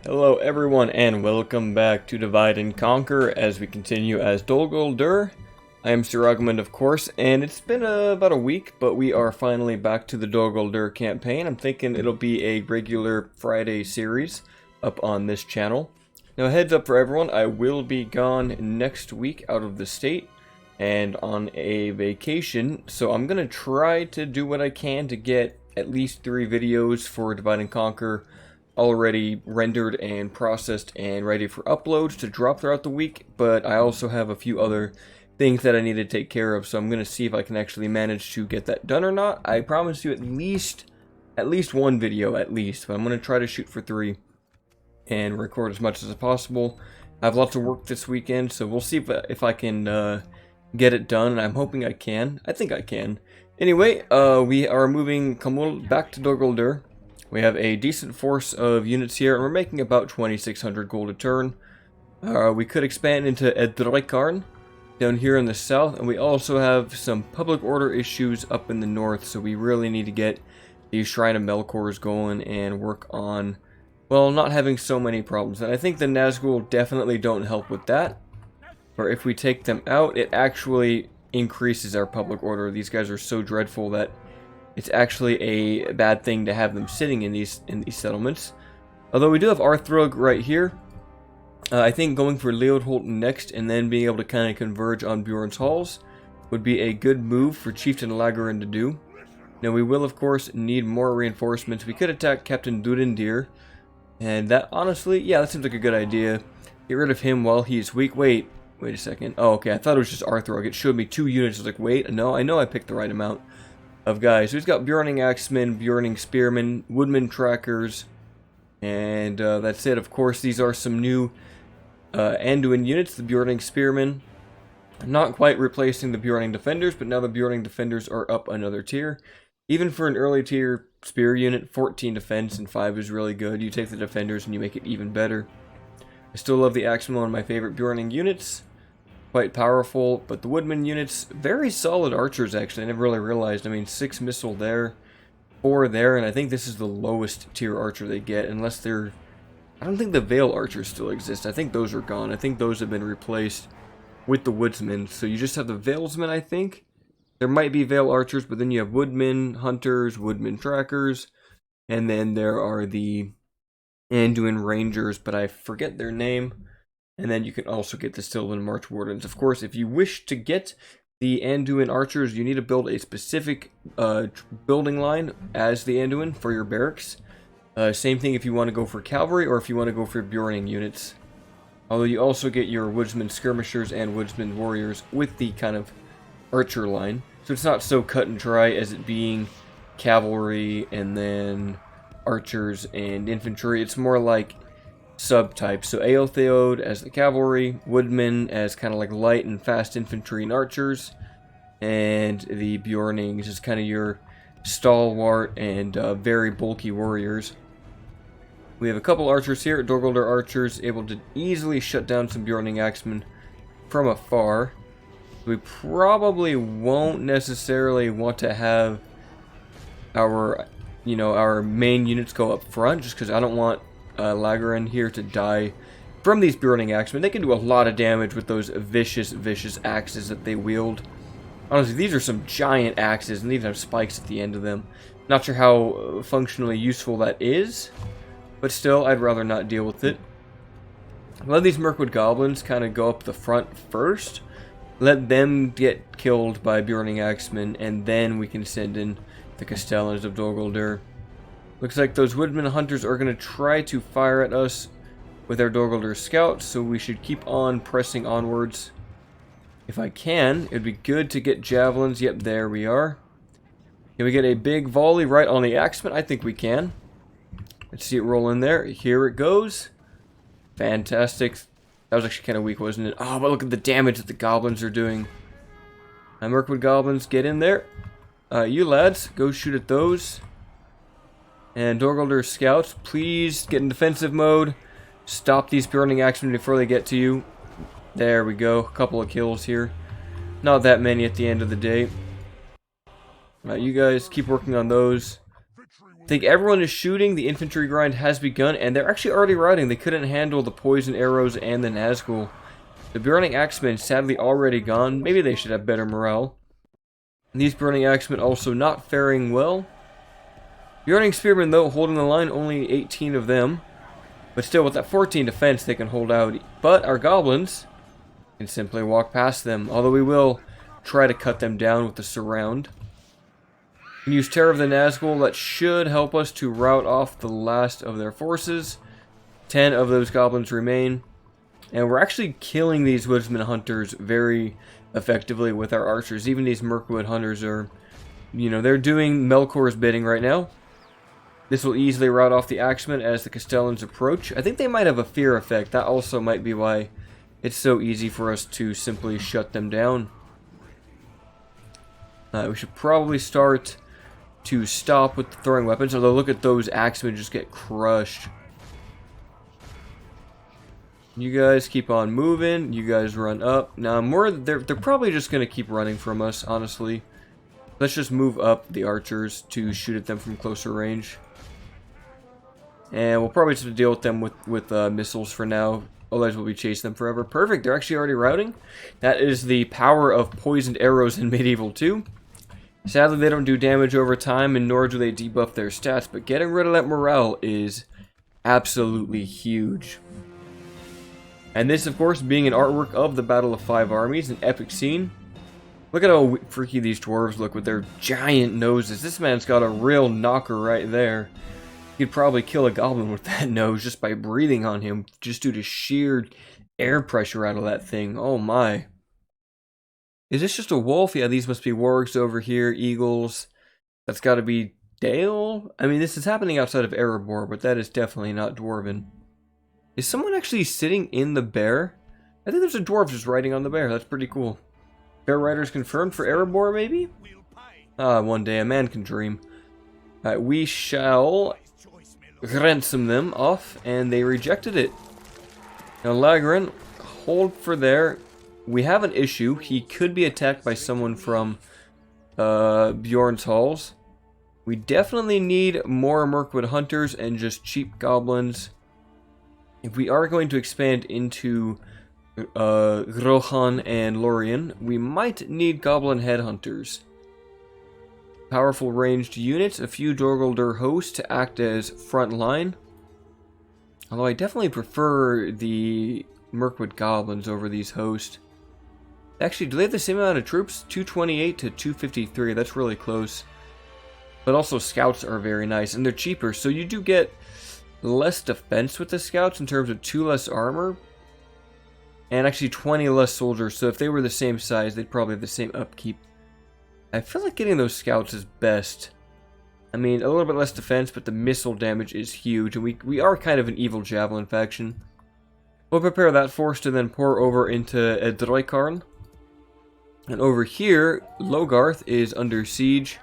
Hello everyone and welcome back to Divide and Conquer as we continue as Dol Guldur. I am Sir Augment, of course, and it's been about a week, but we are finally back to the Dol Guldur campaign. I'm thinking it'll be a regular Friday series up on this channel. Now heads up for everyone, I will be gone next week out of the state and on a vacation, so I'm going to try to do what I can to get at least 3 videos for Divide and Conquer already rendered and processed and ready for uploads to drop throughout the week, but I also have a few other things that I need to take care of, so I'm going to see if I can actually manage to get that done or not. I promise you at least one video at least, but I'm going to try to shoot for 3 and record as much as possible. I have lots of work this weekend, so we'll see if I can get it done, and I'm hoping I can. I think I can. Anyway, we are moving Khamul back to Dol Guldur. We have a decent force of units here, and we're making about 2,600 gold a turn. We could expand into Edrekarn down here in the south, and we also have some public order issues up in the north, so we really need to get these Shrine of Melkors going and work on, well, not having so many problems. And I think the Nazgul definitely don't help with that, or if we take them out, it actually increases our public order. These guys are so dreadful that it's actually a bad thing to have them sitting in these settlements. Although we do have Arthrug right here. I think going for Leodholt next and then being able to kind of converge on Bjorn's Halls would be a good move for Chieftain Lagarth to do. Now we will of course need more reinforcements. We could attack Captain Durindir, and that honestly, yeah, that seems like a good idea. Get rid of him while he's weak. Wait a second. Oh, okay, I thought it was just Arthrug. It showed me 2 units. I was like, wait, no, I know I picked the right amount of guys. So he's got Burning Axemen, Burning Spearmen, Woodman Trackers, and that's it. Of course, these are some new Anduin units, the Burning Spearmen. Not quite replacing the Burning Defenders, but now the Burning Defenders are up another tier. Even for an early tier spear unit, 14 defense and 5 is really good. You take the Defenders and you make it even better. I still love the Axemen, one of my favorite Burning units. Quite powerful, but the Woodman units, very solid archers actually. I never really realized. I mean, 6 missile there, 4 there, and I think this is the lowest tier archer they get, unless they're... I don't think the Veil archers still exist. I think those are gone. I think those have been replaced with the Woodsmen. So you just have the Veilsmen, I think. There might be Veil archers, but then you have Woodmen, Hunters, Woodman Trackers, and then there are the Anduin Rangers, but I forget their name. And then you can also get the Silvan March Wardens. Of course, if you wish to get the Anduin Archers, you need to build a specific building line as the Anduin for your barracks. Same thing if you want to go for cavalry or if you want to go for Burning units. Although you also get your Woodsman Skirmishers and Woodsman Warriors with the kind of archer line. So it's not so cut and dry as it being cavalry and then archers and infantry. It's more like subtypes. So Aeltheod as the cavalry, Woodmen as kind of like light and fast infantry and archers, and the Bjornings is kind of your stalwart and very bulky warriors. We have a couple archers here, Dol Guldur archers, able to easily shut down some Burning Axemen from afar. We probably won't necessarily want to have our, our main units go up front, just because I don't want Lagarth here to die from these Burning Axemen. They can do a lot of damage with those vicious axes that they wield. Honestly, these are some giant axes, and they even have spikes at the end of them. Not sure how functionally useful that is, but still, I'd rather not deal with it. Let these Mirkwood goblins kind of go up the front first. Let them get killed by Burning Axemen, and then we can send in the Castellans of Dol Guldur. Looks like those Woodman Hunters are going to try to fire at us with our Dol Guldur scouts, so we should keep on pressing onwards. If I can, it'd be good to get javelins. Yep, there we are. Can we get a big volley right on the Axemen? I think we can. Let's see it roll in there. Here it goes. Fantastic. That was actually kind of weak, wasn't it? Oh, but look at the damage that the goblins are doing. Mirkwood goblins, get in there. You lads, go shoot at those. And Dol Guldur scouts, please get in defensive mode. Stop these Burning Axemen before they get to you. There we go. A couple of kills here. Not that many at the end of the day. You guys keep working on those. think everyone is shooting. The infantry grind has begun, and they're actually already routing. They couldn't handle the poison arrows and the Nazgul. The Burning Axemen sadly already gone. Maybe they should have better morale. And these Burning Axemen also not faring well. Burning Spearmen, though, holding the line, only 18 of them. But still, with that 14 defense, they can hold out. But our goblins can simply walk past them. Although we will try to cut them down with the surround. We can use Terror of the Nazgul. That should help us to rout off the last of their forces. 10 of those goblins remain. And we're actually killing these woodsman hunters very effectively with our archers. Even these Mirkwood hunters are, you know, they're doing Melkor's bidding right now. This will easily rout off the Axemen as the Castellans approach. I think they might have a fear effect. That also might be why it's so easy for us to simply shut them down. We should probably start to stop with the throwing weapons. Although look at those Axemen just get crushed. You guys keep on moving. You guys run up. Now, they're probably just going to keep running from us, honestly. Let's just move up the archers to shoot at them from closer range. And we'll probably just have to deal with them with missiles for now. Otherwise, we'll be chasing them forever. Perfect. They're actually already routing. That is the power of poisoned arrows in Medieval 2. Sadly, they don't do damage over time, and nor do they debuff their stats. But getting rid of that morale is absolutely huge. And this, of course, being an artwork of the Battle of Five Armies, an epic scene. Look at how freaky these dwarves look with their giant noses. This man's got a real knocker right there. You could probably kill a goblin with that nose just by breathing on him, just due to sheer air pressure out of that thing. Oh my. Is this just a wolf? Yeah, these must be wargs over here, eagles. That's got to be Dale? I mean, this is happening outside of Erebor, but that is definitely not dwarven. Is someone actually sitting in the bear? I think there's a dwarf just riding on the bear. That's pretty cool. Bear riders confirmed for Erebor, maybe? One day a man can dream. Alright, we shall ransom them off, and they rejected it. Now, Lagarth, hold for there. We have an issue. He could be attacked by someone from Bjorn's halls. We definitely need more Mirkwood hunters and just cheap goblins. If we are going to expand into Rohan and Lorien, we might need goblin headhunters. Powerful ranged units, a few Dol Guldur hosts to act as front line. Although I definitely prefer the Mirkwood goblins over these hosts. Actually, do they have the same amount of troops? 228 to 253, that's really close. But also scouts are very nice, and they're cheaper, so you do get less defense with the scouts in terms of 2 less armor. And actually 20 less soldiers, so if they were the same size, they'd probably have the same upkeep. I feel like getting those scouts is best. I mean, a little bit less defense, but the missile damage is huge, and we are kind of an evil javelin faction. We'll prepare that force to then pour over into Edroikarn. And over here, Lagarth is under siege.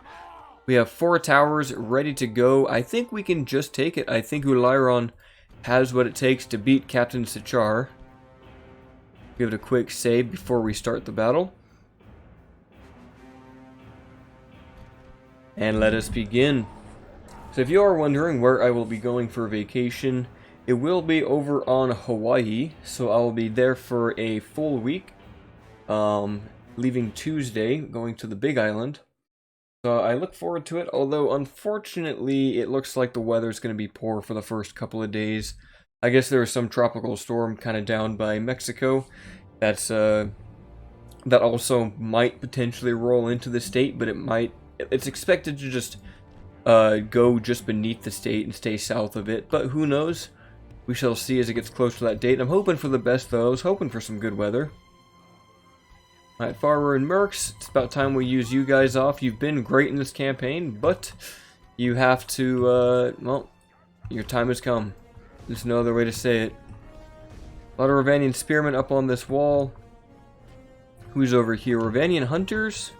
We have 4 towers ready to go. I think we can just take it. I think Ulairon has what it takes to beat Captain Sichar. Give it a quick save before we start the battle. And let us begin. So if you are wondering where I will be going for vacation, it will be over on Hawaii. So I will be there for a full week. Leaving Tuesday, going to the Big Island. So I look forward to it, although unfortunately it looks like the weather's going to be poor for the first couple of days. I guess there was some tropical storm kind of down by Mexico. That also might potentially roll into the state, but it's expected to just go just beneath the state and stay south of it, but who knows? We shall see as it gets close to that date. I'm hoping for the best, though. I was hoping for some good weather. Alright, Farwer and Mercs, it's about time we use you guys off. You've been great in this campaign, but you have to, well, your time has come. There's no other way to say it. A lot of Ravanian spearmen up on this wall. Who's over here? Ravanian hunters?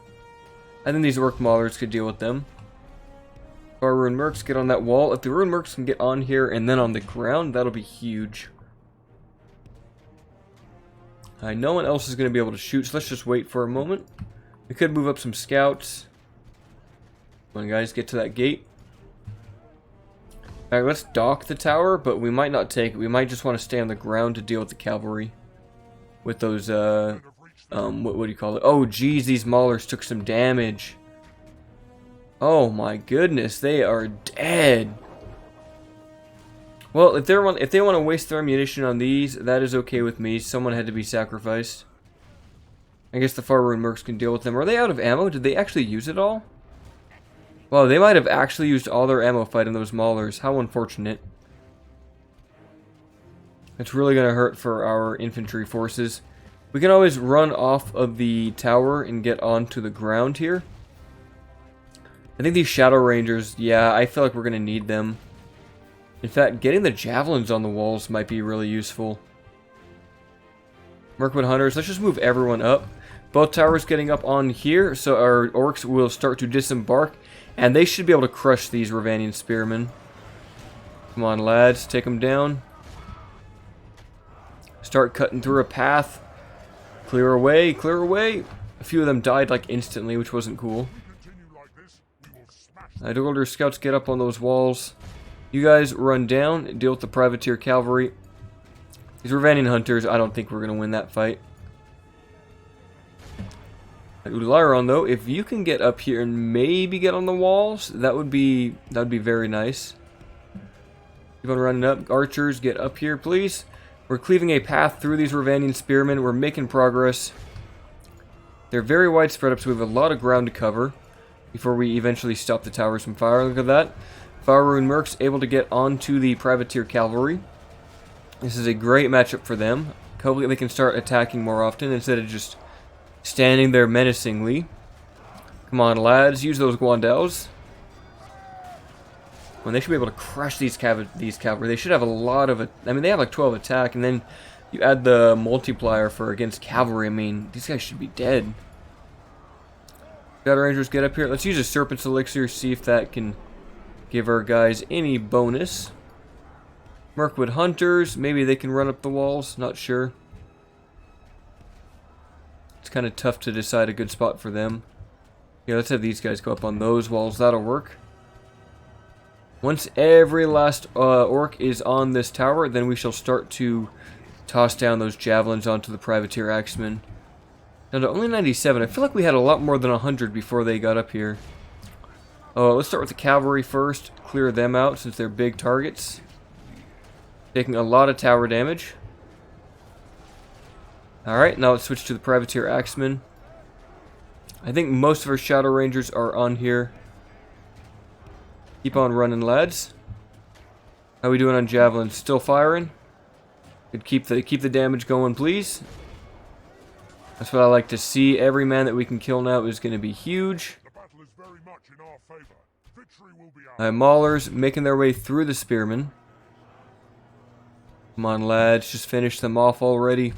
I think these orc maulers could deal with them. Our Rune Mercs get on that wall. If the Rune Mercs can get on here and then on the ground, that'll be huge. No one else is going to be able to shoot, so let's just wait for a moment. We could move up some scouts. Come on, guys, get to that gate. Alright, let's dock the tower, but we might not take it. We might just want to stay on the ground to deal with the cavalry. With those, what do you call it? Oh, geez, these maulers took some damage. Oh my goodness, they are dead. Well, if they want to waste their ammunition on these, that is okay with me. Someone had to be sacrificed. I guess the Faerûn mercs can deal with them. Are they out of ammo? Did they actually use it all? Well, they might have actually used all their ammo fighting those maulers. How unfortunate. It's really going to hurt for our infantry forces. We can always run off of the tower and get onto the ground here. I think these Shadow Rangers, yeah, I feel like we're going to need them. In fact, getting the javelins on the walls might be really useful. Mirkwood Hunters, let's just move everyone up. Both towers getting up on here, so our orcs will start to disembark. And they should be able to crush these Ravanian spearmen. Come on, lads, take them down. Start cutting through a path. Clear away, clear away. A few of them died like instantly, which wasn't cool. Dol Guldur scouts get up on those walls. You guys run down and deal with the privateer cavalry. These Ravanian hunters, I don't think we're going to win that fight. Lyron, though, if you can get up here and maybe get on the walls, that would be very nice. Keep on running up. Archers, get up here, please. We're cleaving a path through these Ravanian spearmen. We're making progress. They're very widespread up, so we have a lot of ground to cover before we eventually stop the towers from firing. Look at that. Faerûn mercs able to get onto the privateer cavalry. This is a great matchup for them. Hopefully they can start attacking more often instead of just standing there menacingly. Come on, lads. Use those Guandals. Well, they should be able to crush these cavalry. They should have a lot of it. I mean, they have like 12 attack, and then you add the multiplier for against cavalry. I mean, these guys should be dead. Shadow Rangers, get up here. Let's use a Serpent's Elixir, see if that can give our guys any bonus. Mirkwood Hunters, maybe they can run up the walls. Not sure. It's kind of tough to decide a good spot for them. Yeah, let's have these guys go up on those walls. That'll work. Once every last orc is on this tower, then we shall start to toss down those javelins onto the privateer axemen. Now to only 97. I feel like we had a lot more than 100 before they got up here. Oh, let's start with the cavalry first. Clear them out since they're big targets. Taking a lot of tower damage. Alright, now let's switch to the privateer axemen. I think most of our Shadow Rangers are on here. Keep on running, lads. How we doing on javelins? Still firing? Could keep the damage going, please. That's what I like to see. Every man that we can kill now is going to be huge. Maulers making their way through the spearmen. Come on, lads. Just finish them off already.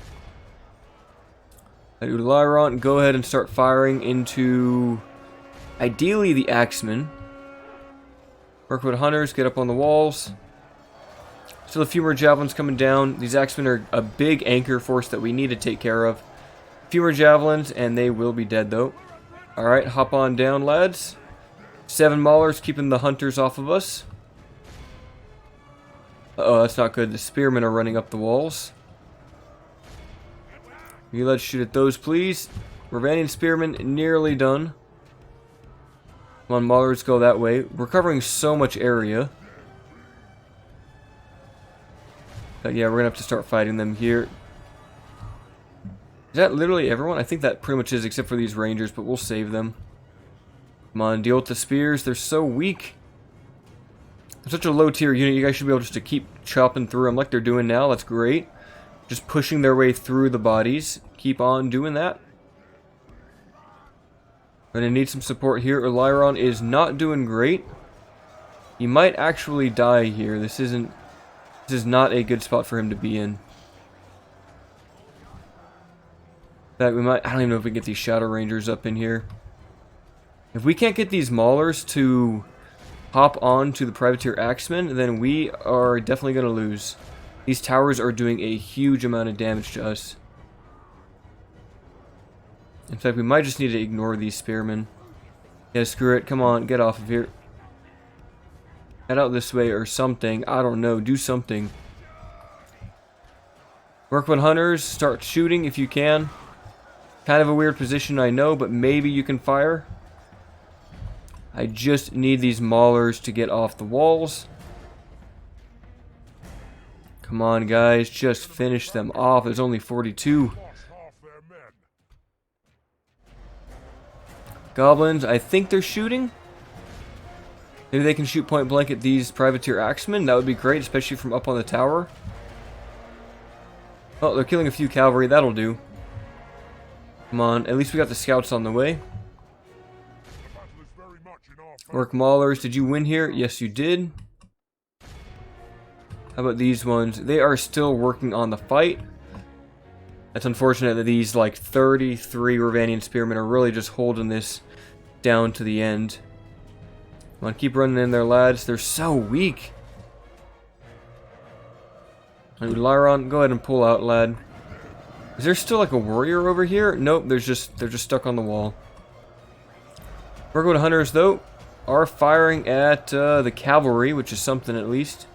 Lyron, go ahead and start firing into, ideally, the axemen. Mirkwood Hunters, get up on the walls. Still a few more javelins coming down. These axemen are a big anchor force that we need to take care of. A few more javelins, and they will be dead, though. Alright, hop on down, lads. 7 maulers keeping the hunters off of us. Uh-oh, that's not good. The spearmen are running up the walls. You let's shoot at those, please. Ravanian spearmen nearly done. Come on, maulers, go that way. We're covering so much area. But yeah, we're gonna have to start fighting them here. Is that literally everyone? I think that pretty much is, except for these rangers, but we'll save them. Come on, deal with the spears. They're so weak. They're such a low tier unit. You guys should be able just to keep chopping through them like they're doing now. That's great. Just pushing their way through the bodies. Keep on doing that. Gonna need some support here. Lyron is not doing great. He might actually die here. This is not a good spot for him to be in. In fact, we might, I don't even know if we can get these Shadow Rangers up in here. If we can't get these maulers to hop on to the privateer axemen, then we are definitely gonna lose. These towers are doing a huge amount of damage to us. In fact, we might just need to ignore these spearmen. Yeah, screw it. Come on, get off of here. Head out this way or something. I don't know. Do something. Mirkwood hunters, start shooting if you can. Kind of a weird position, I know, but maybe you can fire. I just need these maulers to get off the walls. Come on, guys. Just finish them off. There's only 42. Goblins, I think they're shooting. Maybe they can shoot point blank at these privateer axemen. That would be great, especially from up on the tower. Oh, they're killing a few cavalry. That'll do. Come on. At least we got the scouts on the way. Orc maulers, did you win here? Yes, you did. How about these ones? They are still working on the fight. It's unfortunate that these, like, 33 Ravanian spearmen are really just holding this down to the end. Come on, keep running in there, lads. They're so weak. Lyron, go ahead and pull out, lad. Is there still like a warrior over here? Nope, they're just stuck on the wall. Mirkwood hunters, though, are firing at the cavalry, which is something at least.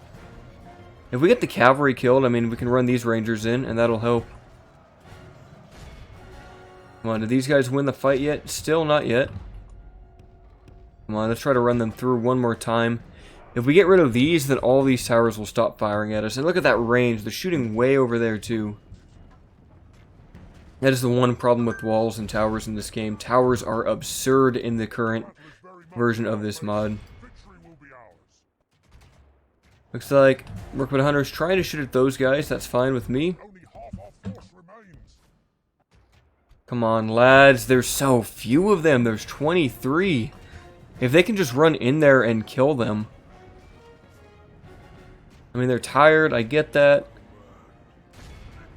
If we get the cavalry killed, I mean, we can run these rangers in, and that'll help. Come on, did these guys win the fight yet? Still not yet. Come on, let's try to run them through one more time. If we get rid of these, then all these towers will stop firing at us. And look at that range. They're shooting way over there, too. That is the one problem with walls and towers in this game. Towers are absurd in the current version of this mod. Looks like Mirkwood Hunter's trying to shoot at those guys. That's fine with me. Come on, lads. There's so few of them. There's 23. If they can just run in there and kill them. I mean, they're tired. I get that.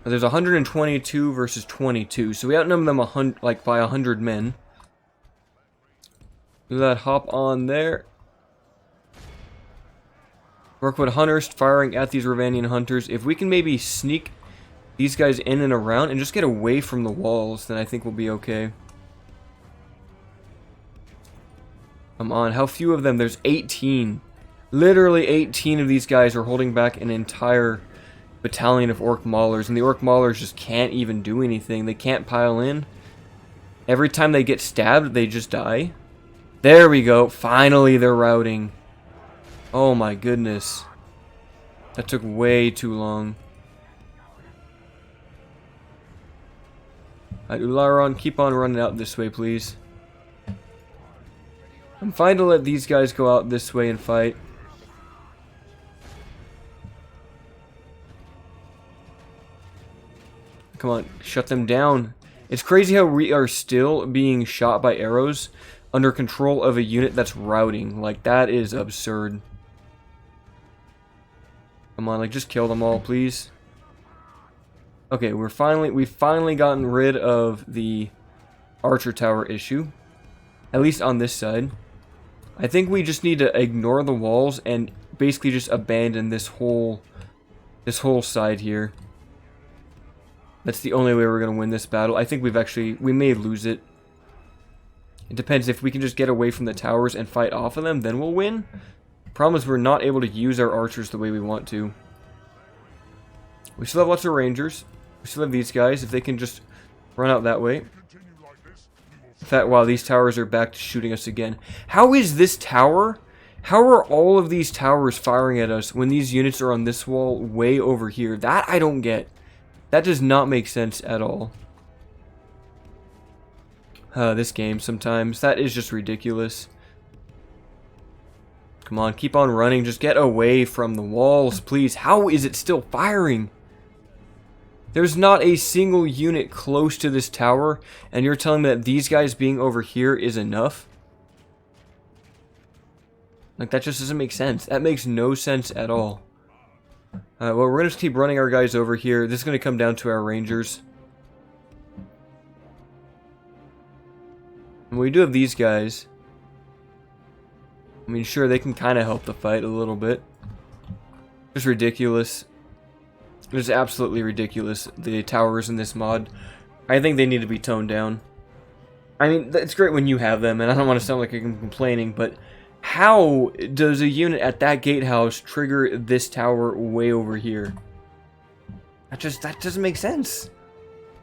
But there's 122 versus 22. So we outnumber them like by 100 men. Do that. Hop on there. Mirkwood hunters firing at these Ravanian hunters. If we can maybe sneak these guys in and around and just get away from the walls, then I think we'll be okay. Come on, how few of them? There's 18. Literally 18 of these guys are holding back an entire battalion of orc maulers, and the orc maulers just can't even do anything. They can't pile in. Every time they get stabbed, they just die. There we go. Finally, they're routing. Oh my goodness. That took way too long. Alright, Ularon, keep on running out this way, please. I'm fine to let these guys go out this way and fight. Come on, shut them down. It's crazy how we are still being shot by arrows under control of a unit that's routing. Like, that is absurd. Come on, like, just kill them all, please. Okay, we've finally gotten rid of the archer tower issue. At least on this side. I think we just need to ignore the walls and basically just abandon this whole side here. That's the only way we're going to win this battle. I think we may lose it. It depends. If we can just get away from the towers and fight off of them, then we'll win. Problem is we're not able to use our archers the way we want to. We still have lots of rangers. We still have these guys. If they can just run out that way. In fact, wow, these towers are back to shooting us again. How is this tower? How are all of these towers firing at us when these units are on this wall way over here? That I don't get. That does not make sense at all. This game sometimes. That is just ridiculous. Come on, keep on running. Just get away from the walls, please. How is it still firing? There's not a single unit close to this tower, and you're telling me that these guys being over here is enough? Like, that just doesn't make sense. That makes no sense at all. Well, we're going to just keep running our guys over here. This is going to come down to our rangers. And we do have these guys. I mean, sure, they can kind of help the fight a little bit. Just ridiculous. It's absolutely ridiculous, the towers in this mod. I think they need to be toned down. I mean, it's great when you have them, and I don't want to sound like I'm complaining, but How does a unit at that gatehouse trigger this tower way over here? That doesn't make sense.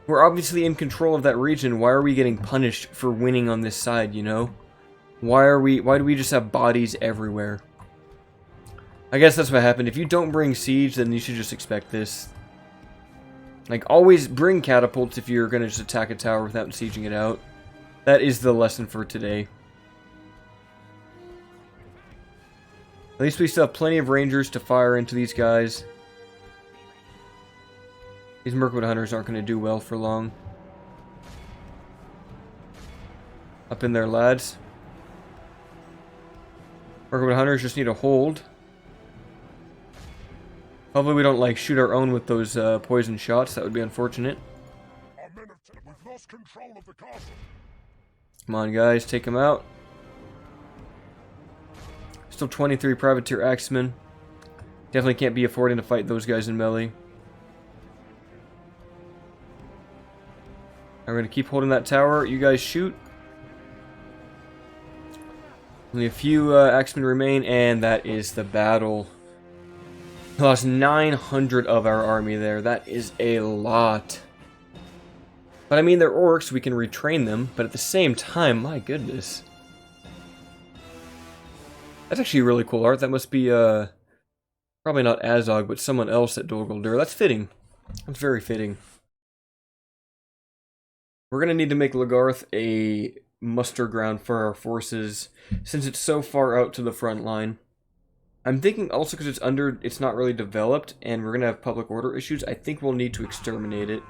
We're obviously in control of that region. Why are we getting punished for winning on this side, you know? Why do we just have bodies everywhere? I guess that's what happened. If you don't bring siege, then you should just expect this. Like, always bring catapults if you're gonna just attack a tower without sieging it out. That is the lesson for today. At least we still have plenty of rangers to fire into these guys. These Mirkwood hunters aren't going to do well for long. Up in there, lads. Mirkwood hunters just need to hold. Hopefully we don't, like, shoot our own with those poison shots. That would be unfortunate. We've lost control of the castle. Come on, guys. Take them out. Still 23 privateer axemen. Definitely can't be affording to fight those guys in melee. I'm going to keep holding that tower. You guys shoot. Only a few axemen remain, and that is the battle. We lost 900 of our army there. That is a lot. But I mean, they're orcs. We can retrain them. But at the same time, my goodness. That's actually really cool art. That must be, probably not Azog, but someone else at Dol Guldur. That's fitting. That's very fitting. We're going to need to make Lagarth a muster ground for our forces, since it's so far out to the front line. I'm thinking also because it's not really developed, and we're going to have public order issues, I think we'll need to exterminate it.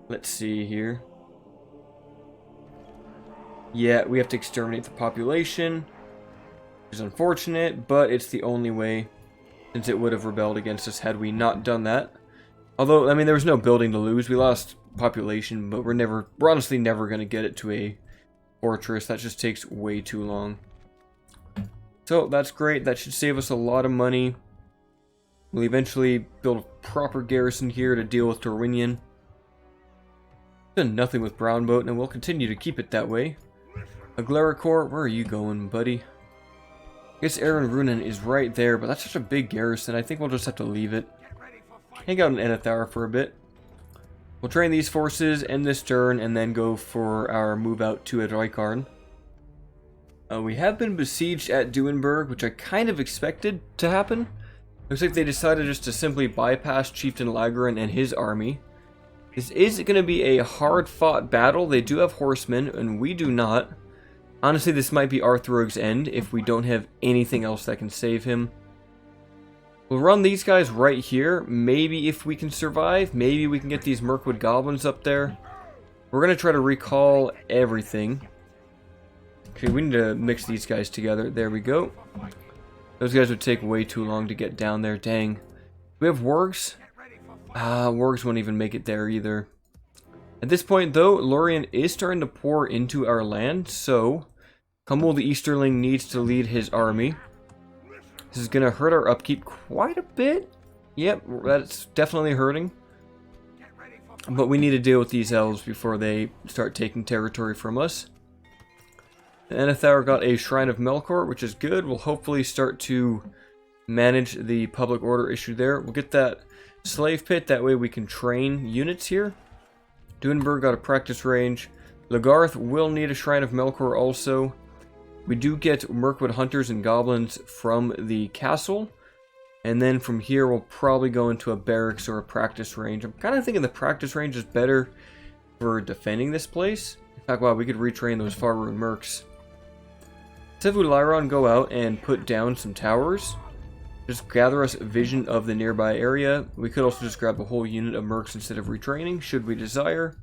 Let's see here. Yeah, we have to exterminate the population, which is unfortunate, but it's the only way, since it would have rebelled against us had we not done that. Although, I mean, there was no building to lose. We lost population, but we're honestly never going to get it to a fortress. That just takes way too long. So, that's great. That should save us a lot of money. We'll eventually build a proper garrison here to deal with Lorien. Done nothing with Brownboat, and we'll continue to keep it that way. Aglaricor, where are you going, buddy? I guess Aaron Runen is right there, but that's such a big garrison. I think we'll just have to leave it. Hang out in Enethar for a bit. We'll train these forces, end this turn, and then go for our move out to Adroikarn. We have been besieged at Duinburg, which I kind of expected to happen. Looks like they decided just to simply bypass Chieftain Lagran and his army. This is going to be a hard-fought battle. They do have horsemen, and we do not. Honestly, this might be Arthrog's end if we don't have anything else that can save him. We'll run these guys right here. Maybe if we can survive, maybe we can get these Mirkwood goblins up there. We're going to try to recall everything. Okay, we need to mix these guys together. There we go. Those guys would take way too long to get down there. Dang. We have wargs? Wargs won't even make it there either. At this point, though, Lorien is starting to pour into our land, so Khamul the Easterling needs to lead his army. This is going to hurt our upkeep quite a bit. Yep, that's definitely hurting. But we need to deal with these elves before they start taking territory from us. Enethar got a Shrine of Melkor, which is good. We'll hopefully start to manage the public order issue there. We'll get that slave pit, that way we can train units here. Duinburg got a practice range. Lagarth will need a Shrine of Melkor also. We do get Mirkwood hunters and goblins from the castle. And then from here we'll probably go into a barracks or a practice range. I'm kind of thinking the practice range is better for defending this place. In fact, wow, we could retrain those Faerun Mercs. Sevu Lyron go out and put down some towers. Just gather us vision of the nearby area. We could also just grab a whole unit of Mercs instead of retraining, should we desire.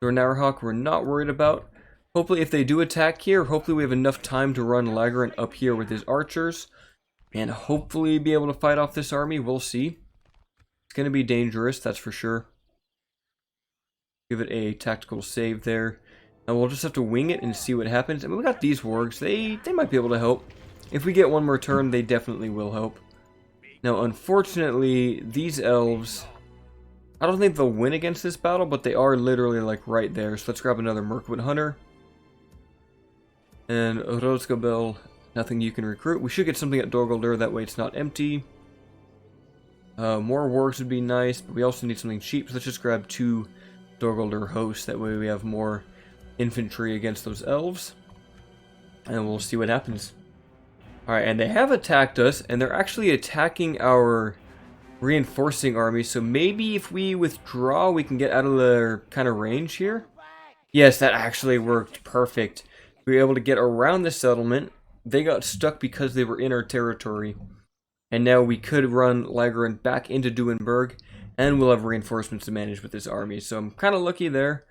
Dornarhawk we're not worried about. Hopefully if they do attack here, hopefully we have enough time to run Lagran up here with his archers. And hopefully be able to fight off this army. We'll see. It's going to be dangerous, that's for sure. Give it a tactical save there. And we'll just have to wing it and see what happens. I mean, we got these wargs. They might be able to help. If we get one more turn, they definitely will help. Now, unfortunately, these elves, I don't think they'll win against this battle, but they are literally, like, right there. So let's grab another Mirkwood hunter. And Rosgobel, nothing you can recruit. We should get something at Dol Guldur, that way it's not empty. More wargs would be nice, but we also need something cheap, so let's just grab 2 Dol Guldur hosts, that way we have more infantry against those elves. And we'll see what happens. Alright, and they have attacked us, and they're actually attacking our reinforcing army, so maybe if we withdraw, we can get out of their kind of range here. Yes, that actually worked perfect. We were able to get around the settlement. They got stuck because they were in our territory. And now we could run Lagarth back into Duinburg, and we'll have reinforcements to manage with this army. So I'm kind of lucky there.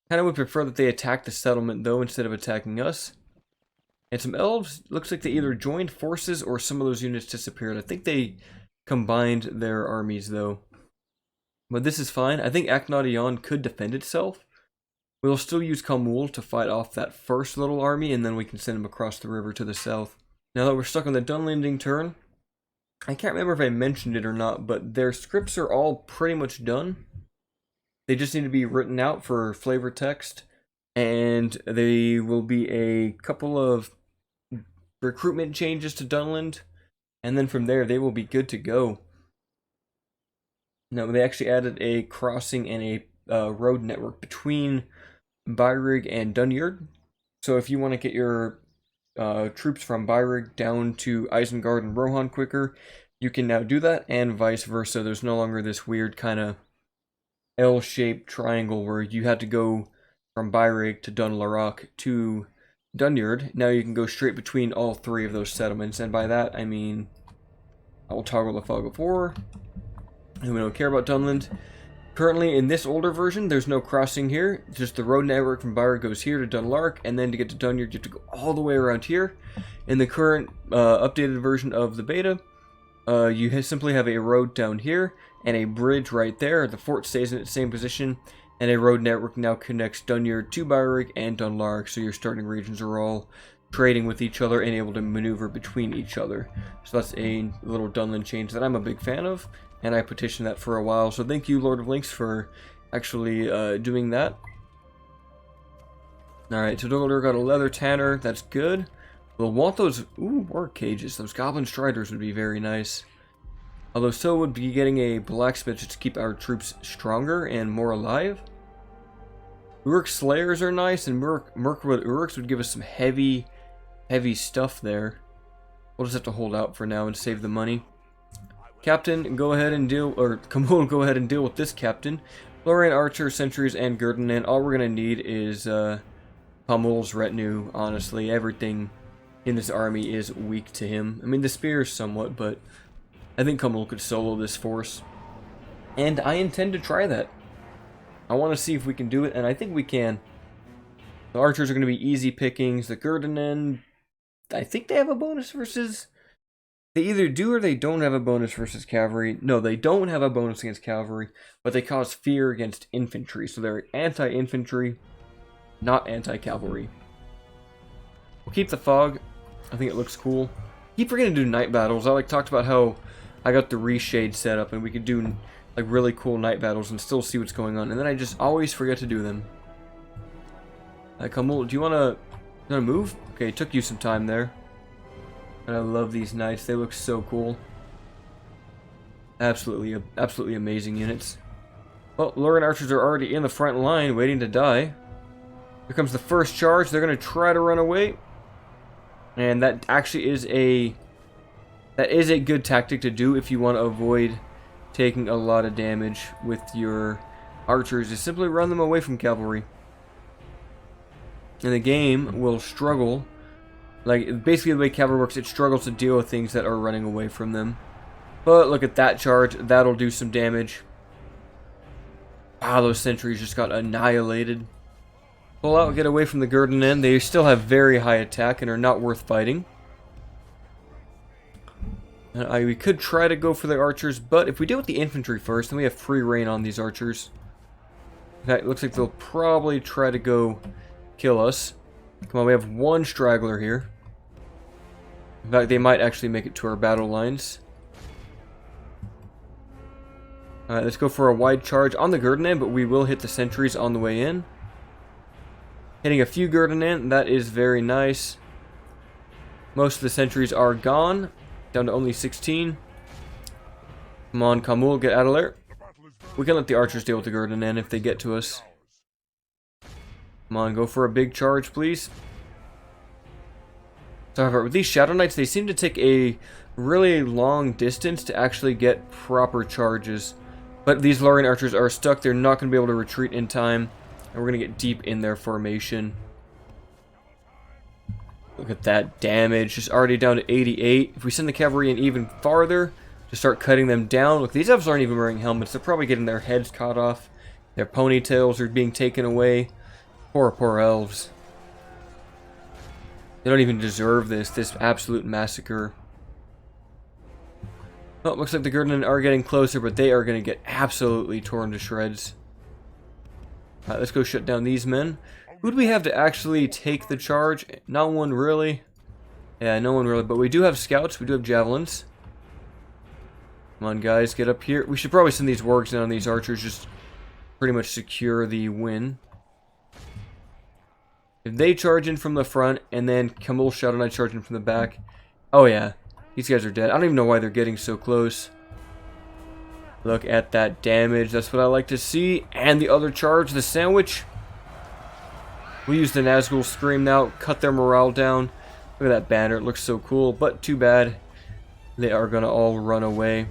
Kind of would prefer that they attack the settlement, though, instead of attacking us. And some elves, looks like they either joined forces or some of those units disappeared. I think they combined their armies, though. But this is fine. I think Aknadion could defend itself. We'll still use Khamul to fight off that first little army, and then we can send them across the river to the south. Now that we're stuck on the Dunlanding turn, I can't remember if I mentioned it or not, but their scripts are all pretty much done. They just need to be written out for flavor text, and they will be a couple of recruitment changes to Dunland, and then from there they will be good to go. Now they actually added a crossing and a road network between Beirig and Dunyard. So if you want to get your troops from Beirig down to Isengard and Rohan quicker, you can now do that, and vice versa. There's no longer this weird kind of L-shaped triangle where you had to go from Beirig to Dunlarroch to Dunyard. Now you can go straight between all 3 of those settlements, and by that I mean I will toggle the fog of war, and we don't care about Dunland. Currently, in this older version, there's no crossing here. Just the road network from Beirig goes here to Dunlarroch, and then to get to Dunyard, you have to go all the way around here. In the current updated version of the beta, you simply have a road down here and a bridge right there. The fort stays in its same position, and a road network now connects Dunyard to Beirig and Dunlarroch, so your starting regions are all trading with each other and able to maneuver between each other. So that's a little Dunland change that I'm a big fan of, and I petitioned that for a while. So thank you, Lord of Links, for actually doing that. Alright, so Dol Guldur got a leather tanner. That's good. We'll want those warg cages. Those goblin striders would be very nice. Although so would be getting a blacksmith just to keep our troops stronger and more alive. Uruk Slayers are nice, and Mirkwood Uruks would give us some heavy stuff there. We'll just have to hold out for now and save the money. Captain, go ahead and deal, or Khamul, go ahead and deal with this captain. Lorien archer, sentries, and Gurdanen. All we're gonna need is Khamul's retinue. Honestly, everything in this army is weak to him. I mean, the spears somewhat, but I think Khamul could solo this force, and I intend to try that. I want to see if we can do it, and I think we can. The archers are going to be easy pickings. The Gurdanen, I think they have a bonus versus... They either do or they don't have a bonus versus cavalry. No, they don't have a bonus against cavalry, but they cause fear against infantry. So they're anti-infantry, not anti-cavalry. We'll keep the fog. I think it looks cool. Keep forgetting to do night battles. I talked about how I got the reshade set up and we could do like really cool night battles and still see what's going on. And then I just always forget to do them. Khamul, do you want to move? Okay, it took you some time there. And I love these knights. They look so cool. Absolutely amazing units. Well, Lorien archers are already in the front line waiting to die. Here comes the first charge. They're going to try to run away. And that actually is a good tactic to do if you want to avoid taking a lot of damage with your archers, is simply run them away from cavalry. And the game will struggle, like basically the way cavalry works, it struggles to deal with things that are running away from them. But look at that charge, that'll do some damage. Wow, those sentries just got annihilated. Pull out, get away from the Gurdanen. They still have very high attack and are not worth fighting. We could try to go for the archers, but if we deal with the infantry first, then we have free reign on these archers. In fact, it looks like they'll probably try to go kill us. Come on, we have one straggler here. In fact, they might actually make it to our battle lines. Alright, let's go for a wide charge on the Gurdanen, but we will hit the sentries on the way in. Hitting a few Gurdanan, that is very nice. Most of the sentries are gone, down to only 16. Come on, Khamul, get out of there. We can let the archers deal with the Gurdanan if they get to us. Come on, go for a big charge, please. However, with these Shadow Knights, they seem to take a really long distance to actually get proper charges. But these Lorien archers are stuck. They're not going to be able to retreat in time. And we're going to get deep in their formation. Look at that damage. Just already down to 88. If we send the cavalry in even farther to start cutting them down. Look, these elves aren't even wearing helmets. They're probably getting their heads cut off. Their ponytails are being taken away. Poor, poor elves. They don't even deserve this absolute massacre. Well, it looks like the Gurdanan are getting closer, but they are going to get absolutely torn to shreds. Alright, let's go shut down these men. Who do we have to actually take the charge? Not one really. Yeah, no one really, but we do have scouts, we do have javelins. Come on guys, get up here. We should probably send these wargs down on these archers, just pretty much secure the win. If they charge in from the front, and then Khamul Shadow Knight charge in from the back. Oh yeah, these guys are dead. I don't even know why they're getting so close. Look at that damage. That's what I like to see. And the other charge, the sandwich. We use the Nazgul Scream now. Cut their morale down. Look at that banner. It looks so cool. But too bad. They are going to all run away.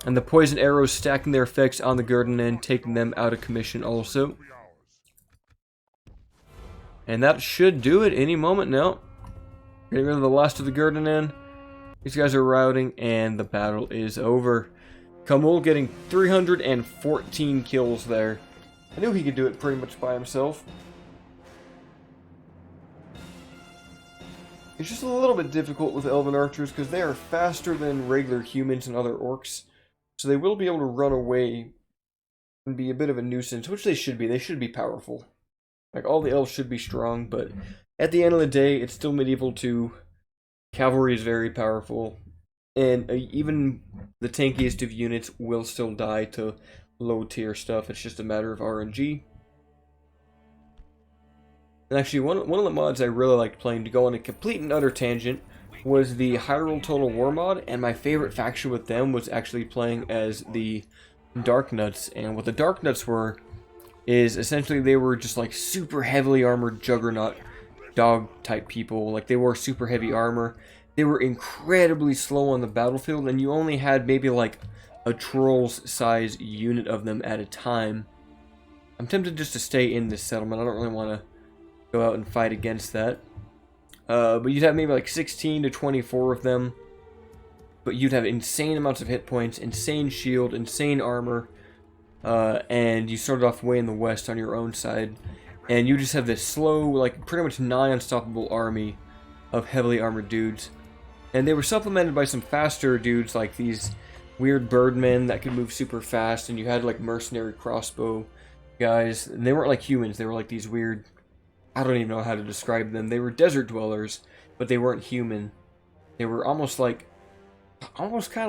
And the poison arrows stacking their effects on the Gurdanan, taking them out of commission also. And that should do it any moment now. Getting rid of the last of the Gurdanan. These guys are routing, and the battle is over. Khamul getting 314 kills there. I knew he could do it pretty much by himself. It's just a little bit difficult with Elven archers because they are faster than regular humans and other orcs. So they will be able to run away and be a bit of a nuisance, which they should be. They should be powerful. Like, all the elves should be strong, but at the end of the day, it's still medieval too. Cavalry is very powerful. And even the tankiest of units will still die to low tier stuff. It's just a matter of RNG. And actually, one of the mods I really liked playing, to go on a complete and utter tangent, was the Hyrule Total War mod. And my favorite faction with them was actually playing as the Dark Nuts. And what the Dark Nuts were is essentially they were just like super heavily armored Juggernaut dog type people. Like, they wore super heavy armor. They were incredibly slow on the battlefield, and you only had maybe like a troll's size unit of them at a time. I'm tempted just to stay in this settlement. I don't really want to go out and fight against that. But you'd have maybe like 16 to 24 of them. But you'd have insane amounts of hit points, insane shield, insane armor. And you started off way in the west on your own side. And you just have this slow, like pretty much nigh unstoppable army of heavily armored dudes. And they were supplemented by some faster dudes, like these weird birdmen that could move super fast. And you had like mercenary crossbow guys. And they weren't like humans, they were like these weird, I don't even know how to describe them. They were desert dwellers, but they weren't human. They were almost kind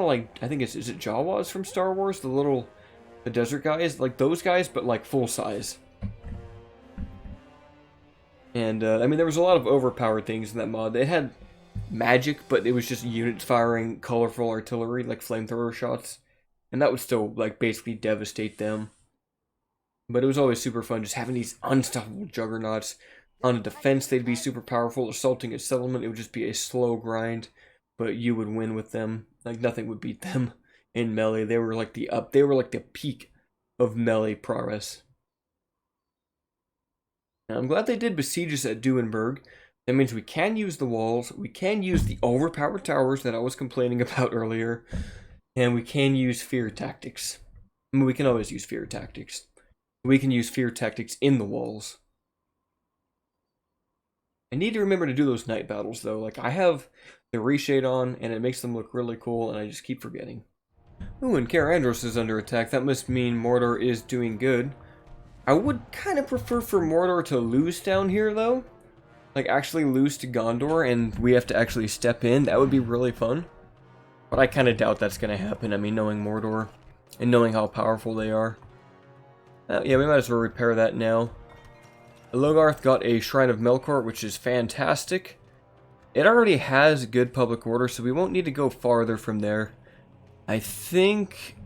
of like, I think is it Jawas from Star Wars? The desert guys? Like those guys, but like full size. And, I mean, there was a lot of overpowered things in that mod. They had magic, but it was just units firing colorful artillery, like flamethrower shots. And that would still, like, basically devastate them. But it was always super fun just having these unstoppable juggernauts. On a defense, they'd be super powerful. Assaulting a settlement, it would just be a slow grind. But you would win with them. Like, nothing would beat them in melee. They were like the peak of melee prowess. Now, I'm glad they did besiege us at Duenberg. That means we can use the walls, we can use the overpowered towers that I was complaining about earlier, and we can use fear tactics. I mean, we can always use fear tactics. We can use fear tactics in the walls. I need to remember to do those night battles, though. Like, I have the reshade on, and it makes them look really cool, and I just keep forgetting. Ooh, and Kaer Andros is under attack. That must mean Mordor is doing good. I would kind of prefer for Mordor to lose down here, though. Like, actually lose to Gondor, and we have to actually step in. That would be really fun. But I kind of doubt that's going to happen. I mean, knowing Mordor, and knowing how powerful they are. Yeah, we might as well repair that now. Lagarth got a Shrine of Melkor, which is fantastic. It already has good public order, so we won't need to go farther from there. I think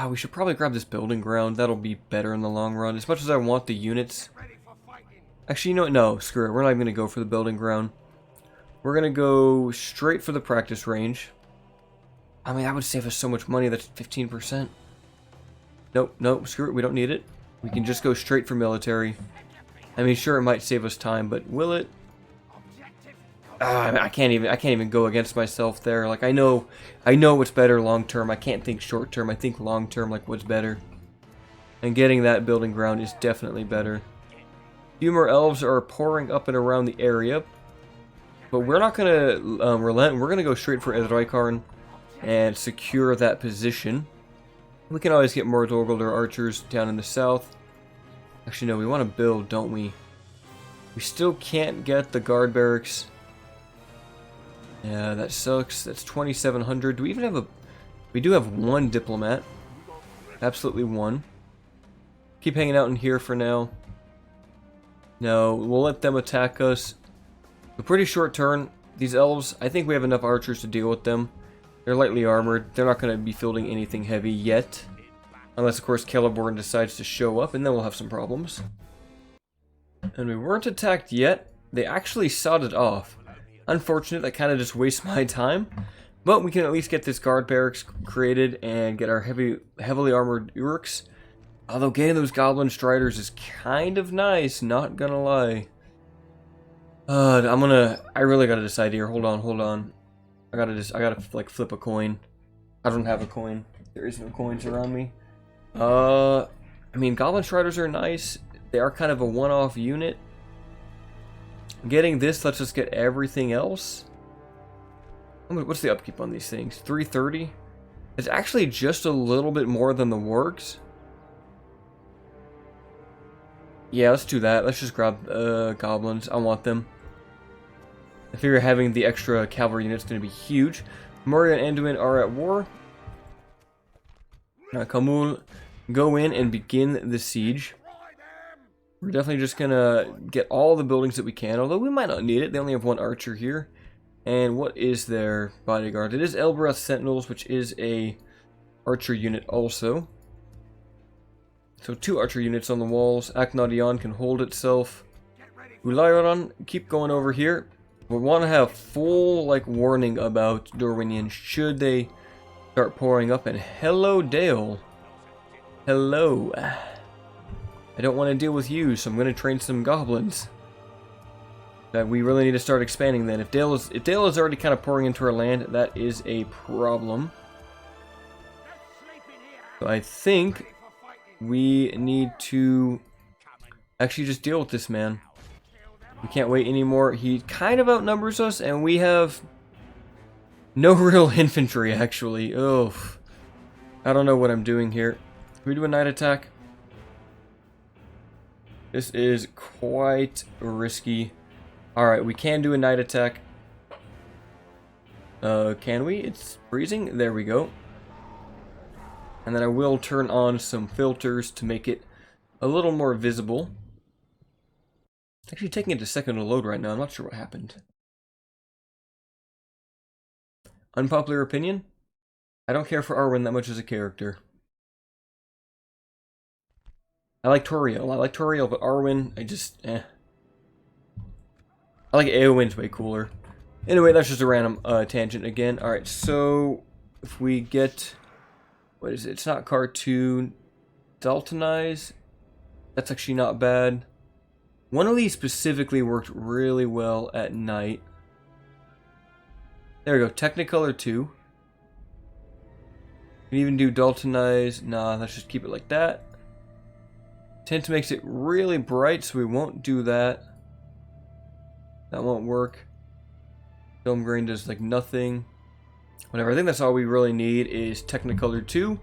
we should probably grab this building ground. That'll be better in the long run. As much as I want the units. Actually, you know what? No, screw it. We're not even going to go for the building ground. We're going to go straight for the practice range. I mean, that would save us so much money. That's 15%. Nope, nope, screw it. We don't need it. We can just go straight for military. I mean, sure, it might save us time, but will it? I can't even go against myself there. Like, I know what's better long term. I can't think short term. I think long term, like what's better. And getting that building ground is definitely better. Few more elves are pouring up and around the area, but we're not gonna relent. We're gonna go straight for Edreikarn and secure that position. We can always get more Dol Guldur archers down in the south. Actually, no, we want to build, don't we? We still can't get the guard barracks. Yeah, that sucks. That's 2,700. Do we even have a... We do have one diplomat. Absolutely one. Keep hanging out in here for now. No, we'll let them attack us. A pretty short turn. These elves, I think we have enough archers to deal with them. They're lightly armored. They're not going to be fielding anything heavy yet. Unless, of course, Celeborn decides to show up, and then we'll have some problems. And we weren't attacked yet. They actually sodded off. Unfortunate, that kind of just wastes my time. But we can at least get this guard barracks created and get our heavily armored orcs. Although getting those goblin striders is kind of nice, not gonna lie. I really gotta decide here. Hold on. I gotta like flip a coin. I don't have a coin. There is no coins around me. I mean, goblin striders are nice. They are kind of a one-off unit. Getting this lets us get everything else. What's the upkeep on these things? 330? It's actually just a little bit more than the wargs. Yeah, let's do that. Let's just grab goblins. I want them. I figure having the extra cavalry unit is going to be huge. Murray and Anduin are at war. Khamul, go in and begin the siege. We're definitely just going to get all the buildings that we can, although we might not need it. They only have one archer here. And what is their bodyguard? It is Elbereth Sentinels, which is a archer unit also. So 2 archer units on the walls. Aknadion can hold itself. Ulairon, keep going over here. We want to have full warning about Dorwinians should they start pouring up. And hello, Dale. Hello. I don't want to deal with you, so I'm going to train some goblins. That we really need to start expanding then. If Dale is already kind of pouring into our land, that is a problem. So I think we need to actually just deal with this man. We can't wait anymore. He kind of outnumbers us, and we have no real infantry, actually. Oh, I don't know what I'm doing here. Can we do a night attack? This is quite risky. Alright, we can do a night attack. Can we? It's freezing. There we go. And then I will turn on some filters to make it a little more visible. It's actually taking it a second to load right now. I'm not sure what happened. Unpopular opinion? I don't care for Arwen that much as a character. I like Toriel, but Arwen, I just, I like Eowyn's way cooler. Anyway, that's just a random tangent again. Alright, so if we get, what is it? It's not cartoon. Daltonize. That's actually not bad. One of these specifically worked really well at night. There we go. Technicolor 2. You can even do Daltonize. Nah, let's just keep it like that. Tint makes it really bright, so we won't do that. That won't work. Film grain does nothing. Whatever. I think that's all we really need is Technicolor 2.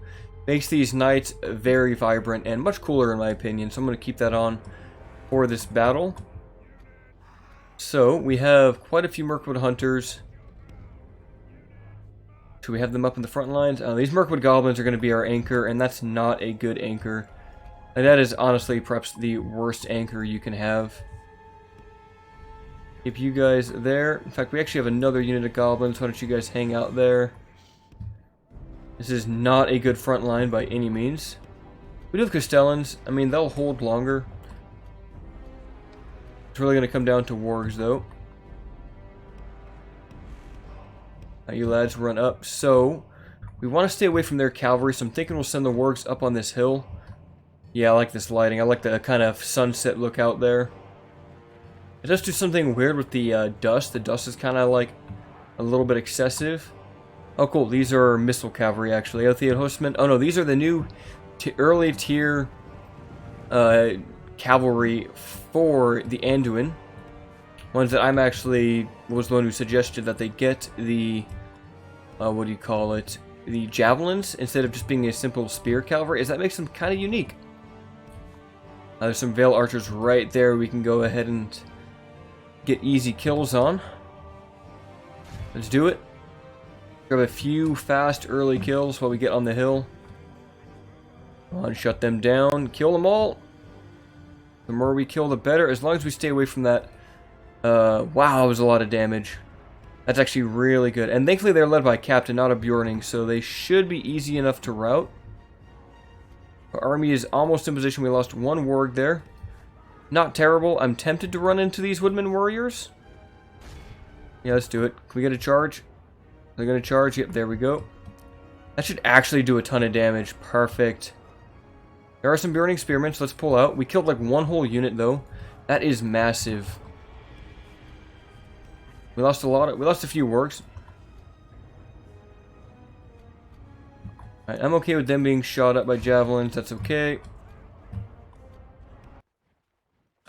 Makes these knights very vibrant and much cooler in my opinion. So I'm going to keep that on for this battle. So we have quite a few Mirkwood hunters. Should we have them up in the front lines? These Mirkwood goblins are going to be our anchor, and that's not a good anchor. And that is honestly perhaps the worst anchor you can have. Keep you guys there. In fact, we actually have another unit of goblins. Why don't you guys hang out there? This is not a good front line by any means. We do have Castellans. I mean, they'll hold longer. It's really going to come down to wargs, though. You lads run up. So, we want to stay away from their cavalry, so I'm thinking we'll send the wargs up on this hill. Yeah, I like this lighting. I like the kind of sunset look out there. It does do something weird with the dust. The dust is kind of like a little bit excessive. Oh, cool. These are missile cavalry, actually. Elthead Horsemen. Oh, no. These are the new early tier cavalry for the Anduin. Ones that I'm actually was the one who suggested that they get the, what do you call it? The javelins instead of just being a simple spear cavalry, as that makes them kind of unique. There's some Veil Archers right there we can go ahead and get easy kills on. Let's do it. Grab a few fast early kills while we get on the hill. Come on, shut them down. Kill them all. The more we kill, the better. As long as we stay away from that. Wow, that was a lot of damage. That's actually really good. And thankfully they're led by a captain, not a Bjorning, so they should be easy enough to rout. Our army is almost in position. We lost one warg there. Not terrible. I'm tempted to run into these woodman warriors. Yeah, let's do it. Can we get a charge? They're going to charge. Yep, there we go. That should actually do a ton of damage. Perfect. There are some burning spearmen, let's pull out. We killed like one whole unit though. That is massive. We lost a few wargs. Alright, I'm okay with them being shot up by javelins. That's okay.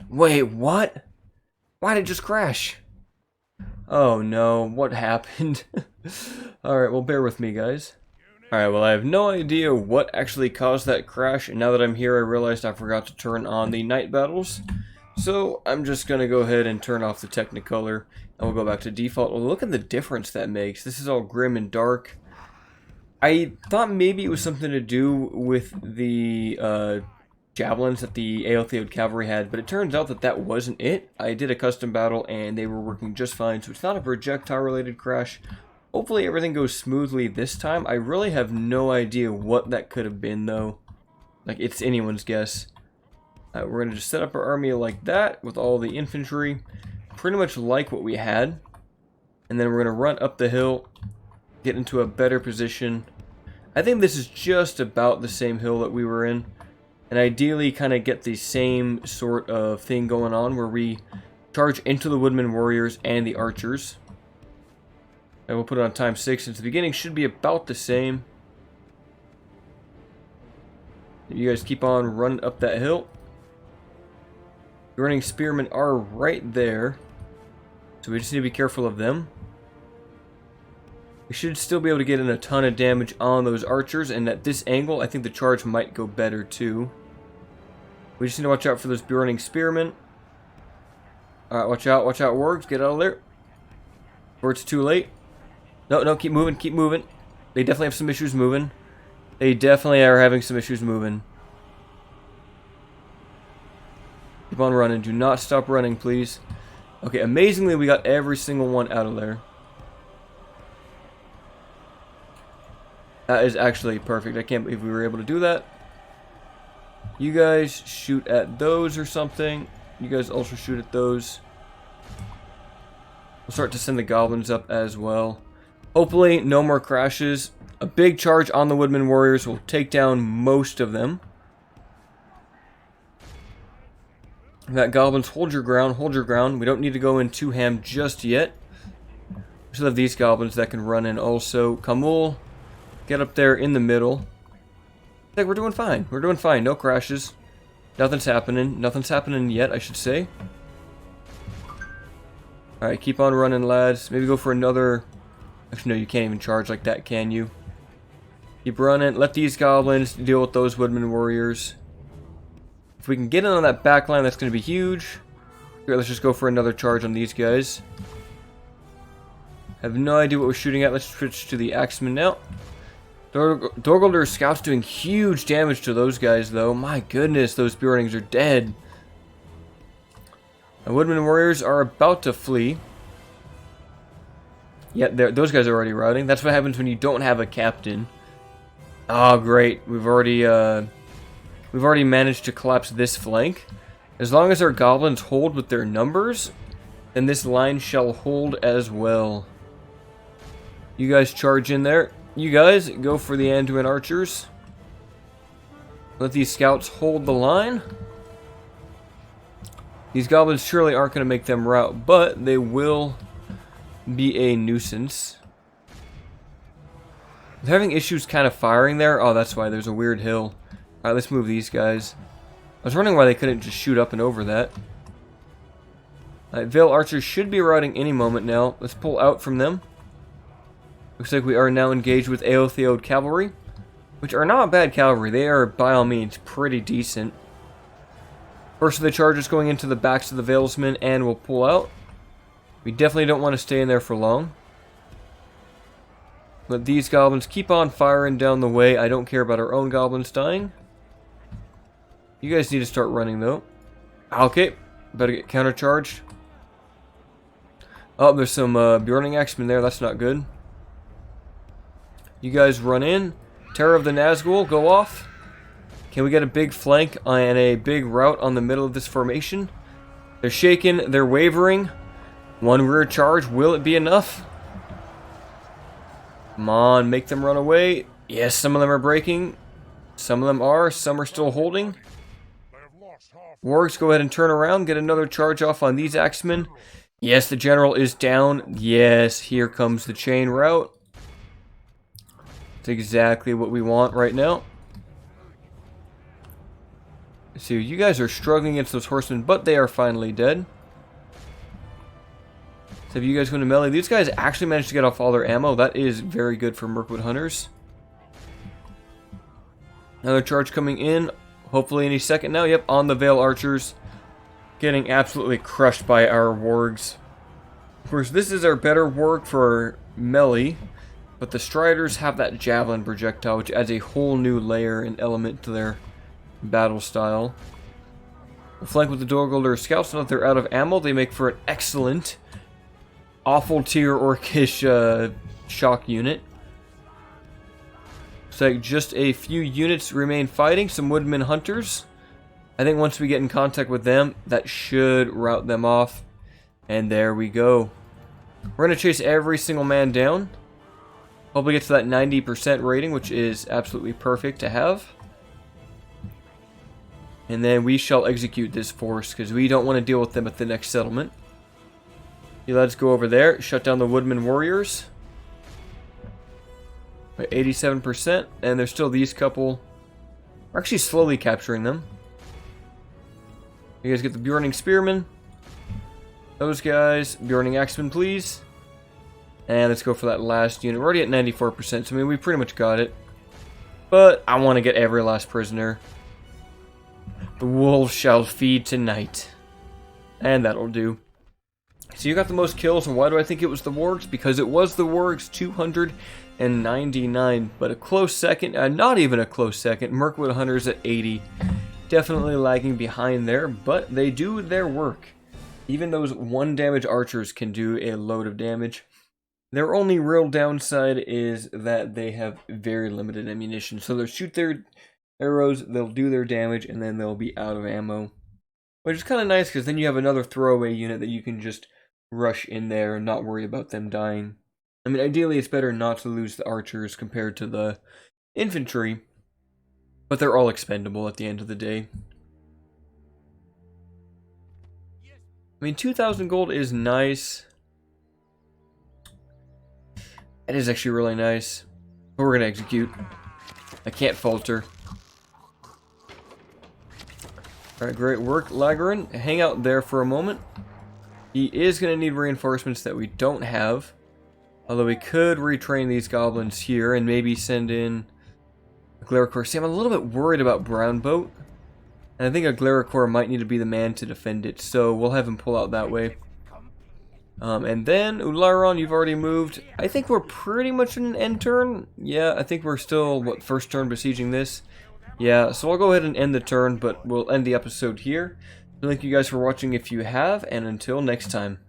Wait, what? Why did it just crash? Oh no, what happened? Alright, well bear with me guys. Alright, well I have no idea what actually caused that crash, and now that I'm here I realized I forgot to turn on the night battles. So I'm just gonna go ahead and turn off the Technicolor, and we'll go back to default. Well, look at the difference that makes. This is all grim and dark. I thought maybe it was something to do with the javelins that the Aeltheod cavalry had, but it turns out that that wasn't it. I did a custom battle and they were working just fine, so it's not a projectile related crash. Hopefully everything goes smoothly this time. I really have no idea what that could have been though. Like, it's anyone's guess. We're going to just set up our army like that with all the infantry. Pretty much like what we had. And then we're going to run up the hill, get into a better position. I think this is just about the same hill that we were in. And ideally kind of get the same sort of thing going on where we charge into the woodman warriors and the archers. And we'll put it on times 6 since the beginning should be about the same. You guys keep on running up that hill. The running spearmen are right there. So we just need to be careful of them. We should still be able to get in a ton of damage on those archers. And at this angle, I think the charge might go better too. We just need to watch out for those burning spearmen. Alright, watch out, wargs. Get out of there. Or it's too late. No, keep moving, keep moving. They definitely have some issues moving. They definitely are having some issues moving. Keep on running. Do not stop running, please. Okay, amazingly, we got every single one out of there. That is actually perfect. I can't believe we were able to do that. You guys shoot at those or something. You guys also shoot at those. We'll start to send the goblins up as well. Hopefully, no more crashes. A big charge on the woodman warriors will take down most of them. That goblins, hold your ground, hold your ground. We don't need to go in too ham just yet. We still have these goblins that can run in also. Khamul, get up there in the middle. I think we're doing fine. We're doing fine. No crashes. Nothing's happening. Nothing's happening yet, I should say. Alright, keep on running, lads. Maybe go for another... Actually, no, you can't even charge like that, can you? Keep running. Let these goblins deal with those woodman warriors. If we can get in on that back line, that's going to be huge. Here, let's just go for another charge on these guys. I have no idea what we're shooting at. Let's switch to the Axemen now. Dol Guldur scouts doing huge damage to those guys, though. My goodness, those Burnings are dead. The Woodman warriors are about to flee. Yeah, those guys are already routing. That's what happens when you don't have a captain. Oh, great. We've already managed to collapse this flank. As long as our goblins hold with their numbers, then this line shall hold as well. You guys charge in there. You guys go for the Anduin archers. Let these scouts hold the line. These goblins surely aren't going to make them rout, but they will be a nuisance. They're having issues kind of firing there. Oh, that's why there's a weird hill. Alright, let's move these guys. I was wondering why they couldn't just shoot up and over that. Alright, Vale archers should be routing any moment now. Let's pull out from them. Looks like we are now engaged with Aotheod cavalry, which are not bad cavalry. They are, by all means, pretty decent. First of the charges going into the backs of the Valesmen, and we'll pull out. We definitely don't want to stay in there for long. Let these goblins keep on firing down the way. I don't care about our own goblins dying. You guys need to start running, though. Okay, better get countercharged. Oh, there's some Burning Axemen there. That's not good. You guys run in. Terror of the Nazgul, go off. Can we get a big flank and a big rout on the middle of this formation? They're shaken. They're wavering. One rear charge. Will it be enough? Come on, make them run away. Yes, some of them are breaking. Some of them are. Some are still holding. Wargs, go ahead and turn around. Get another charge off on these axemen. Yes, the general is down. Yes, here comes the chain rout. It's exactly what we want right now. So you guys are struggling against those horsemen, but they are finally dead. So if you guys go into melee, these guys actually managed to get off all their ammo. That is very good for Mirkwood hunters. Another charge coming in, hopefully any second now. Yep, on the Vale archers. Getting absolutely crushed by our wargs. Of course, this is our better warg for melee, but the striders have that javelin projectile, which adds a whole new layer and element to their battle style. We'll flank with the Dol Guldur scouts. Now that they're out of ammo, they make for an excellent awful tier orcish shock unit. Looks like just a few units remain fighting. Some woodman hunters. I think once we get in contact with them, that should rout them off. And there we go. We're going to chase every single man down. Hopefully get to that 90% rating, which is absolutely perfect to have. And then we shall execute this force, because we don't want to deal with them at the next settlement. You lads go over there, shut down the woodman warriors. 87%, and there's still these couple. We're actually slowly capturing them. You guys get the Burning Spearmen. Those guys, Burning Axemen, please. And let's go for that last unit. We're already at 94%, so I mean, we pretty much got it. But I want to get every last prisoner. The wolves shall feed tonight. And that'll do. So you got the most kills, and why do I think it was the wargs? Because it was the wargs, 299. But a close second, not even a close second, Mirkwood hunters at 80. Definitely lagging behind there, but they do their work. Even those 1 damage archers can do a load of damage. Their only real downside is that they have very limited ammunition. So they'll shoot their arrows, they'll do their damage, and then they'll be out of ammo. Which is kind of nice, because then you have another throwaway unit that you can just rush in there and not worry about them dying. I mean, ideally it's better not to lose the archers compared to the infantry. But they're all expendable at the end of the day. I mean, 2,000 gold is nice. It is actually really nice. But we're going to execute. I can't falter. Alright, great work, Lagarth. Hang out there for a moment. He is going to need reinforcements that we don't have. Although we could retrain these goblins here and maybe send in a Glaricore. See, I'm a little bit worried about Brown Boat. And I think a Glaricore might need to be the man to defend it. So we'll have him pull out that way. And then, Ularon, you've already moved. I think we're pretty much in an end turn. Yeah, I think we're still, first turn besieging this. Yeah, so I'll go ahead and end the turn, but we'll end the episode here. Thank you guys for watching if you have, and until next time.